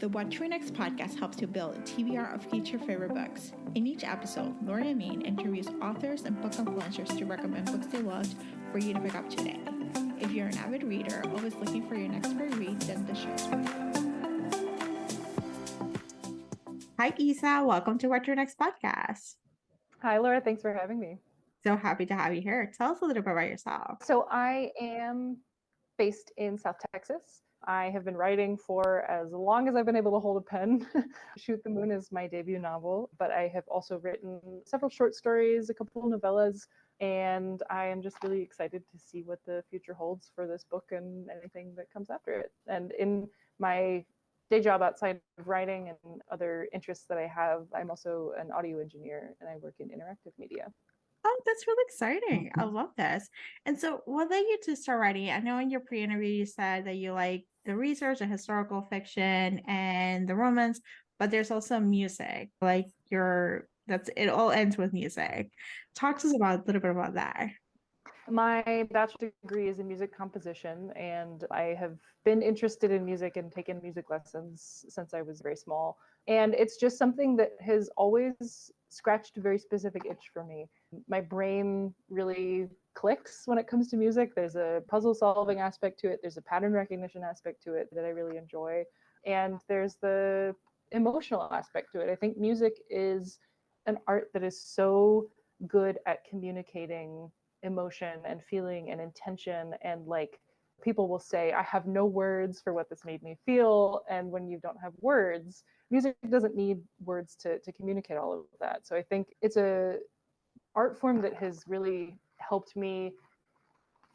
The What to Next podcast helps you build a TBR of future favorite books. In each episode, Lori and Maine interviews authors and book influencers to recommend books they loved for you to pick up today. If you're an avid reader, always looking for your next great read, then the show's for you. Hi, Isa. Welcome to What to Next podcast. Hi, Laura. Thanks for having me. So happy to have you here. Tell us a little bit about yourself. So I am based in South Texas. I have been writing for as long as I've been able to hold a pen. Shoot the Moon is my debut novel, but I have also written several short stories, a couple of novellas, and I am just really excited to see what the future holds for this book and anything that comes after it. And in my day job outside of writing and other interests that I have, I'm also an audio engineer and I work in interactive media. Oh, that's really exciting. I love this. And so what led you to start writing? I know in your pre-interview you said that you like the research, the historical fiction, and the romance, but there's also music. It all ends with music. Talk to us about a little bit about that. My bachelor's degree is in music composition, and I have been interested in music and taken music lessons since I was very small. And it's just something that has always scratched a very specific itch for me. My brain really clicks when it comes to music. There's a puzzle solving aspect to it, there's a pattern recognition aspect to it that I really enjoy, and there's the emotional aspect to it. I think music is an art that is so good at communicating emotion and feeling and intention, and like people will say, I have no words for what this made me feel. And when you don't have words, music doesn't need words to communicate all of that. So I think it's a art form that has really helped me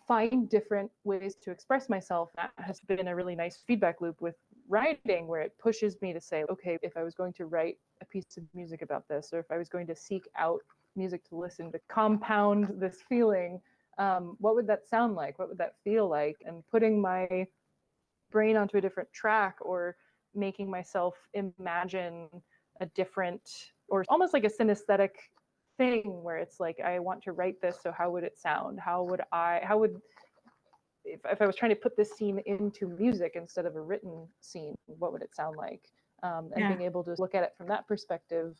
find different ways to express myself. That has been a really nice feedback loop with writing, where it pushes me to say, okay, if I was going to write a piece of music about this, or if I was going to seek out music to listen to compound this feeling, what would that sound like? What would that feel like? And putting my brain onto a different track, or making myself imagine a different, or almost like a synesthetic thing, where it's like, I want to write this, so how would it sound? If I was trying to put this scene into music instead of a written scene, what would it sound like? Being able to look at it from that perspective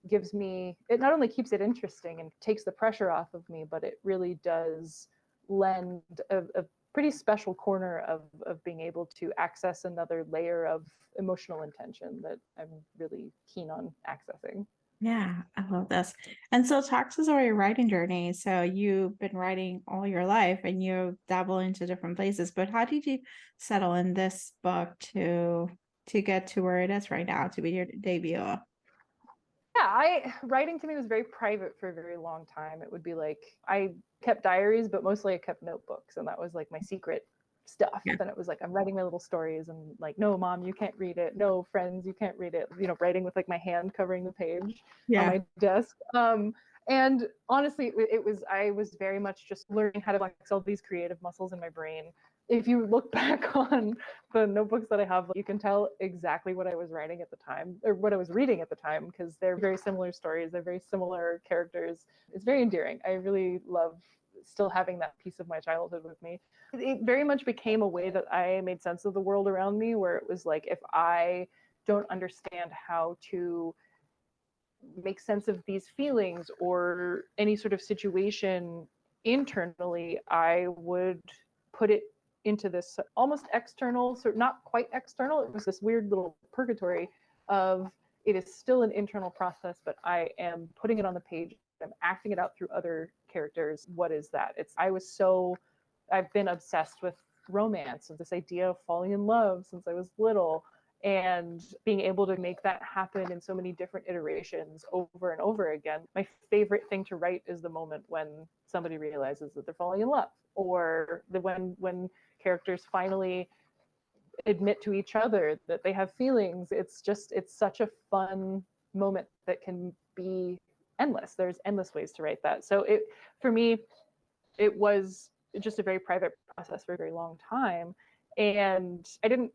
gives me, it not only keeps it interesting and takes the pressure off of me, but it really does lend a pretty special corner of being able to access another layer of emotional intention that I'm really keen on accessing. Yeah, I love this. And so talk to us about your writing journey. So you've been writing all your life and you dabble into different places, but how did you settle in this book to get to where it is right now, to be your debut? Yeah, writing to me was very private for a very long time. It would be like, I kept diaries, but mostly I kept notebooks, and that was like my secret stuff. Yeah. And it was like, I'm writing my little stories, and like, no, mom, you can't read it. No, friends, you can't read it. Writing with like my hand covering the page on my desk. And honestly, I was very much just learning how to flex all these creative muscles in my brain. If you look back on the notebooks that I have, you can tell exactly what I was writing at the time, or what I was reading at the time, because they're very similar stories, they're very similar characters. It's very endearing. I really love still having that piece of my childhood with me. It very much became a way that I made sense of the world around me, where it was like, if I don't understand how to make sense of these feelings or any sort of situation internally, I would put it into this almost external, sort of not quite external. It was this weird little purgatory of, it is still an internal process, but I am putting it on the page. I'm acting it out through other characters. What is that? I've been obsessed with romance, and this idea of falling in love since I was little, and being able to make that happen in so many different iterations over and over again. My favorite thing to write is the moment when somebody realizes that they're falling in love, or when characters finally admit to each other that they have feelings. It's such a fun moment that can be endless. There's endless ways to write that. So for me, it was just a very private process for a very long time. And I didn't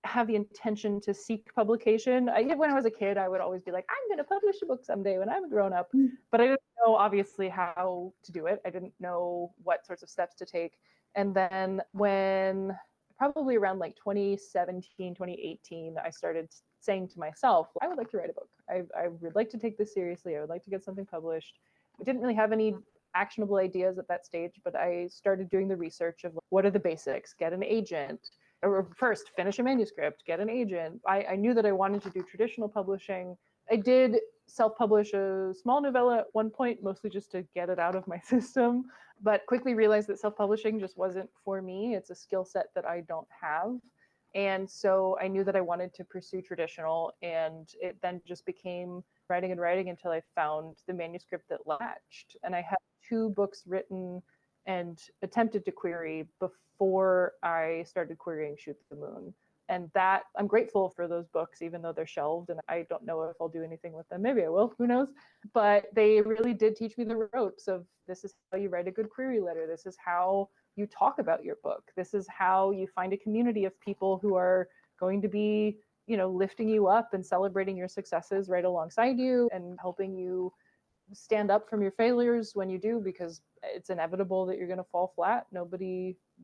have the intention to seek publication. When I was a kid, I would always be like, I'm going to publish a book someday when I'm grown up. But I didn't know, obviously, how to do it. I didn't know what sorts of steps to take. And then when probably around like 2017, 2018, I started saying to myself, I would like to write a book. I would like to take this seriously. I would like to get something published. I didn't really have any actionable ideas at that stage, but I started doing the research of what are the basics, get an agent, or first finish a manuscript, get an agent. I knew that I wanted to do traditional publishing. I did self-publish a small novella at one point, mostly just to get it out of my system, but quickly realized that self-publishing just wasn't for me. It's a skill set that I don't have. And so I knew that I wanted to pursue traditional, and it then just became writing and writing until I found the manuscript that latched. And I had 2 books written and attempted to query before I started querying Shoot the Moon. And that I'm grateful for those books, even though they're shelved and I don't know if I'll do anything with them. Maybe I will, who knows? But they really did teach me the ropes of this is how you write a good query letter. This is how you talk about your book. This is how you find a community of people who are going to be, lifting you up and celebrating your successes right alongside you and helping you stand up from your failures when you do, because it's inevitable that you're going to fall flat.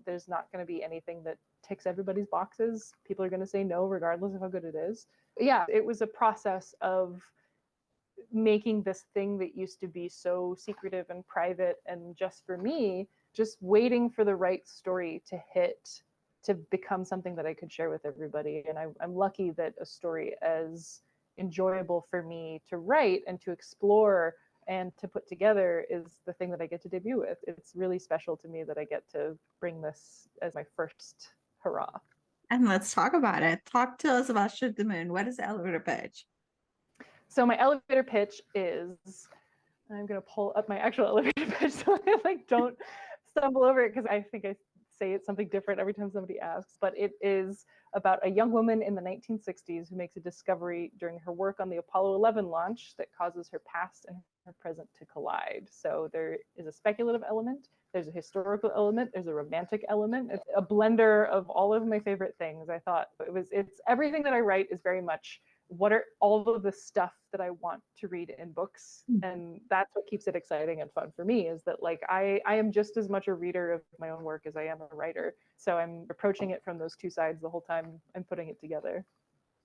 There's not going to be anything that ticks everybody's boxes. People are going to say no regardless of how good it is. But yeah, it was a process of making this thing that used to be so secretive and private and just for me, just waiting for the right story to hit, to become something that I could share with everybody. And I'm lucky that a story as enjoyable for me to write and to explore and to put together is the thing that I get to debut with. It's really special to me that I get to bring this as my first hurrah. And let's talk about it. Talk to us about Shoot the Moon. What is the elevator pitch? So my elevator pitch is, I'm going to pull up my actual elevator pitch so I don't stumble over it, because I think I say it's something different every time somebody asks, but it is about a young woman in the 1960s who makes a discovery during her work on the Apollo 11 launch that causes her past and her present to collide. So there is a speculative element, there's a historical element, there's a romantic element. It's a blender of all of my favorite things. I thought it's everything that I write is very much what are all of the stuff that I want to read in books. And that's what keeps it exciting and fun for me, is that like I am just as much a reader of my own work as I am a writer. So I'm approaching it from those 2 sides the whole time I'm putting it together.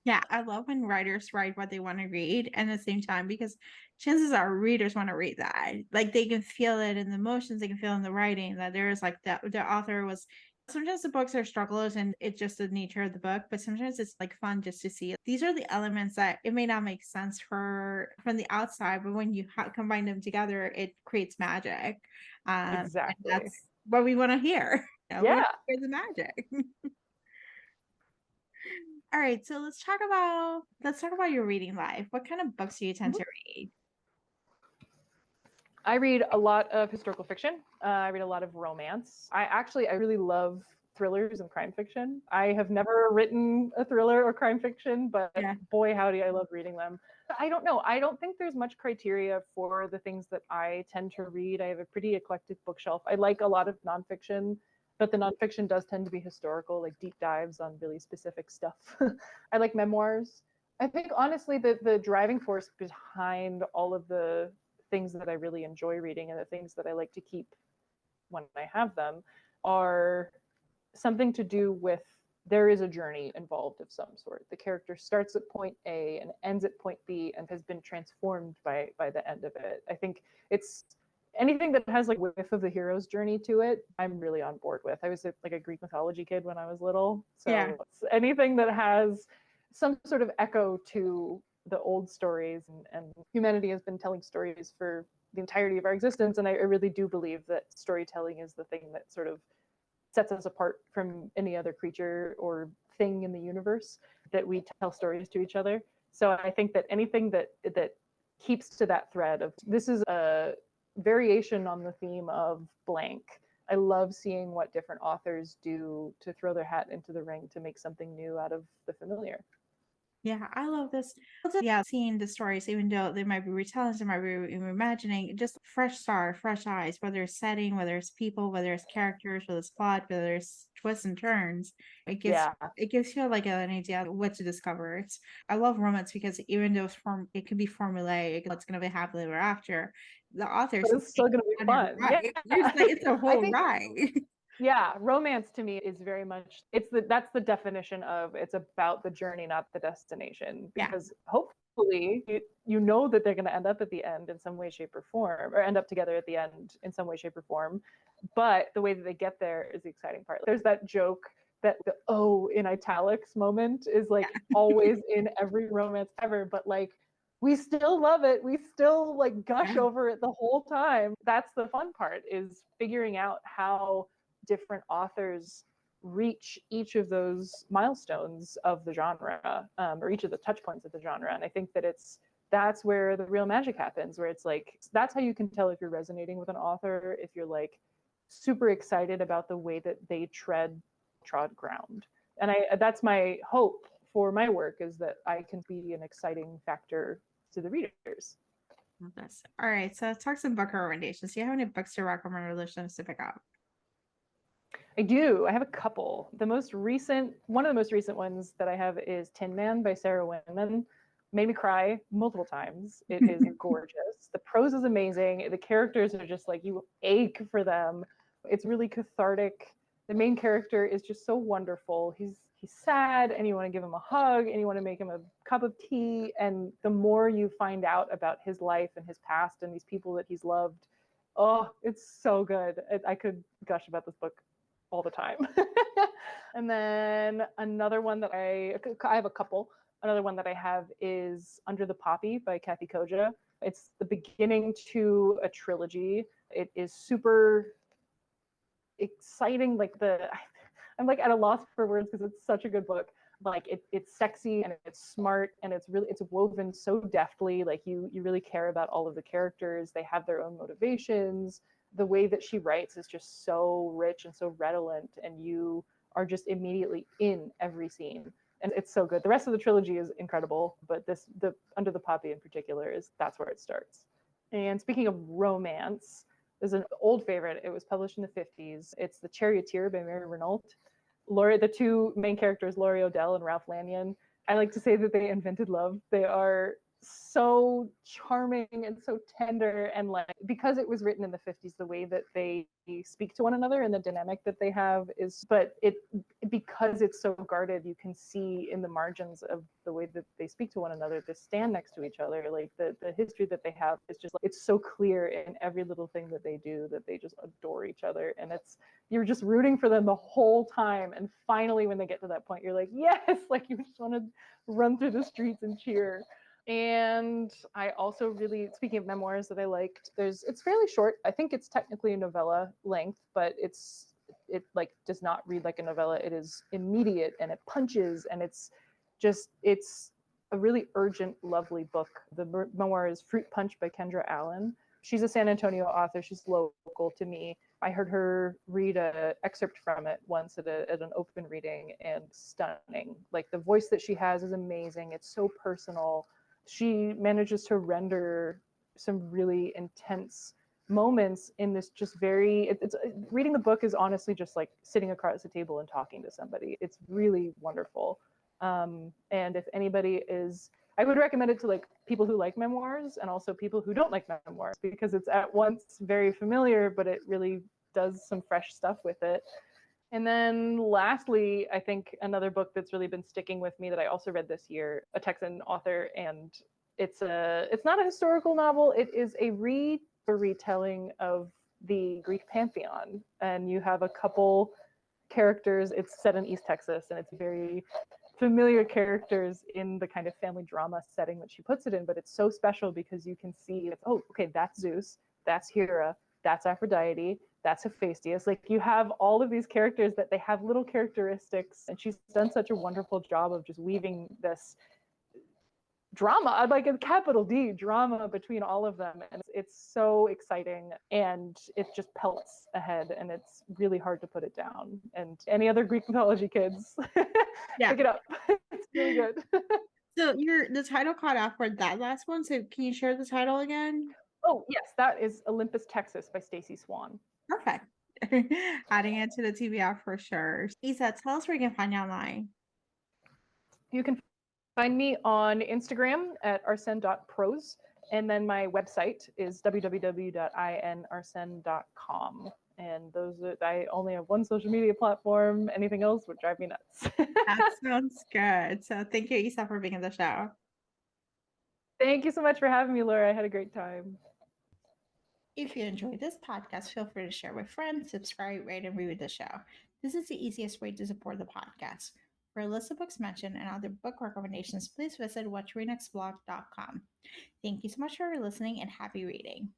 Yeah, I love when writers write what they want to read and at the same time, because chances are readers want to read that. Like they can feel it in the emotions, they can feel in the writing that there is like that the author was. Sometimes the books are strugglers and it's just the nature of the book, but sometimes it's like fun just to see. These are the elements that it may not make sense from the outside, but when you combine them together, it creates magic. Exactly. And that's what we want to hear. Yeah. We want to hear the magic. All right, so let's talk about your reading life. What kind of books do you tend to read? I read a lot of historical fiction. I read a lot of romance. I really love thrillers and crime fiction. I have never written a thriller or crime fiction, but boy, howdy, I love reading them. I don't know. I don't think there's much criteria for the things that I tend to read. I have a pretty eclectic bookshelf. I like a lot of nonfiction, but the nonfiction does tend to be historical, like deep dives on really specific stuff. I like memoirs. I think honestly the driving force behind all of the things that I really enjoy reading and the things that I like to keep when I have them are something to do with there is a journey involved of some sort. The character starts at point A and ends at point B and has been transformed by the end of it. I think it's anything that has like whiff of the hero's journey to it, I'm really on board with. I was like a Greek mythology kid when I was little. So anything that has some sort of echo to the old stories, and humanity has been telling stories for the entirety of our existence. And I really do believe that storytelling is the thing that sort of sets us apart from any other creature or thing in the universe, that we tell stories to each other. So I think that anything that keeps to that thread of this is a variation on the theme of blank. I love seeing what different authors do to throw their hat into the ring to make something new out of the familiar. Yeah, I love this. Yeah, seeing the stories, even though they might be retellings, they might be reimagining, just fresh start, fresh eyes, whether it's setting, whether it's people, whether it's characters, whether it's plot, whether it's twists and turns. It gives you like an idea of what to discover. I love romance because even though it can be formulaic, it's gonna be happily ever after, the author's it's still gonna be fun. Right. Yeah. It's a whole ride. Yeah, romance to me is very much that's the definition of it's about the journey, not the destination. Yeah. Because hopefully you know that they're going to end up at the end in some way, shape, or form, or end up together at the end in some way, shape, or form. But the way that they get there is the exciting part. There's that joke that the "oh" in italics moment is like always in every romance ever, but like we still love it. We still like gush over it the whole time. That's the fun part, is figuring out how different authors reach each of those milestones of the genre, or each of the touch points of the genre. And I think that that's where the real magic happens, where it's like, that's how you can tell if you're resonating with an author, if you're like super excited about the way that they trod ground. And that's my hope for my work, is that I can be an exciting factor to the readers. This. All right, so let's talk some book recommendations. Do you have any books to recommend or listeners to pick up? I do. I have a couple. One of the most recent ones that I have is Tin Man by Sarah Winman. Made me cry multiple times. It is gorgeous. The prose is amazing. The characters are just like, you ache for them. It's really cathartic. The main character is just so wonderful. He's sad, and you want to give him a hug, and you want to make him a cup of tea. And the more you find out about his life and his past and these people that he's loved, oh, it's so good. I could gush about this book all the time. And then another one that I have a couple. Another one that I have is Under the Poppy by Kathy Koja. It's the beginning to a trilogy. It is super exciting. I'm like at a loss for words because it's such a good book. Like it's sexy and it's smart and it's woven so deftly. Like you really care about all of the characters. They have their own motivations. The way that she writes is just so rich and so redolent, and you are just immediately in every scene. And it's so good. The rest of the trilogy is incredible, but the Under the Poppy in particular that's where it starts. And speaking of romance, there's an old favorite. It was published in the 50s. It's The Charioteer by Mary Renault. The two main characters, Laurie O'Dell and Ralph Lanyon, I like to say that they invented love. They are so charming and so tender, and like, because it was written in the 50s, the way that they speak to one another and the dynamic that they have is, but because it's so guarded, you can see in the margins of the way that they speak to one another, they stand next to each other, like the history that they have is just like, it's so clear in every little thing that they do, that they just adore each other, and you're just rooting for them the whole time. And finally, when they get to that point, you're like, yes, like you just want to run through the streets and cheer. And I also really, speaking of memoirs that I liked, it's fairly short. I think it's technically a novella length, but it like does not read like a novella. It is immediate and it punches, and it's a really urgent, lovely book. The memoir is Fruit Punch by Kendra Allen. She's a San Antonio author. She's local to me. I heard her read an excerpt from it once at an open reading, and stunning. Like the voice that she has is amazing. It's so personal. She manages to render some really intense moments in this just it's reading the book is honestly just like sitting across the table and talking to somebody. It's really wonderful. And if anybody I would recommend it to like people who like memoirs and also people who don't like memoirs, because it's at once very familiar, but it really does some fresh stuff with it. And then lastly, I think another book that's really been sticking with me that I also read this year, a Texan author, and it's not a historical novel. It is a retelling of the Greek pantheon. And you have a couple characters. It's set in East Texas, and it's very familiar characters in the kind of family drama setting that she puts it in. But it's so special because you can see, oh, okay, that's Zeus, that's Hera, that's Aphrodite, that's Hephaestus. Like you have all of these characters that they have little characteristics, and she's done such a wonderful job of just weaving this drama, like a capital D drama between all of them. And it's so exciting, and it just pelts ahead, and it's really hard to put it down. And any other Greek mythology kids, pick it up. It's really good. So the title caught off for that last one. So can you share the title again? Oh, yes, that is Olympus, Texas by Stacey Swan. Perfect. Adding it to the TBR for sure. Isa, tell us where you can find you online. You can find me on Instagram at arsen.prose. And then my website is www.inarsen.com. And I only have one social media platform. Anything else would drive me nuts. That sounds good. So thank you, Isa, for being on the show. Thank you so much for having me, Laura. I had a great time. If you enjoyed this podcast, feel free to share with friends, subscribe, rate, and review the show. This is the easiest way to support the podcast. For a list of books mentioned and other book recommendations, please visit watchrenexblog.com. Thank you so much for listening and happy reading.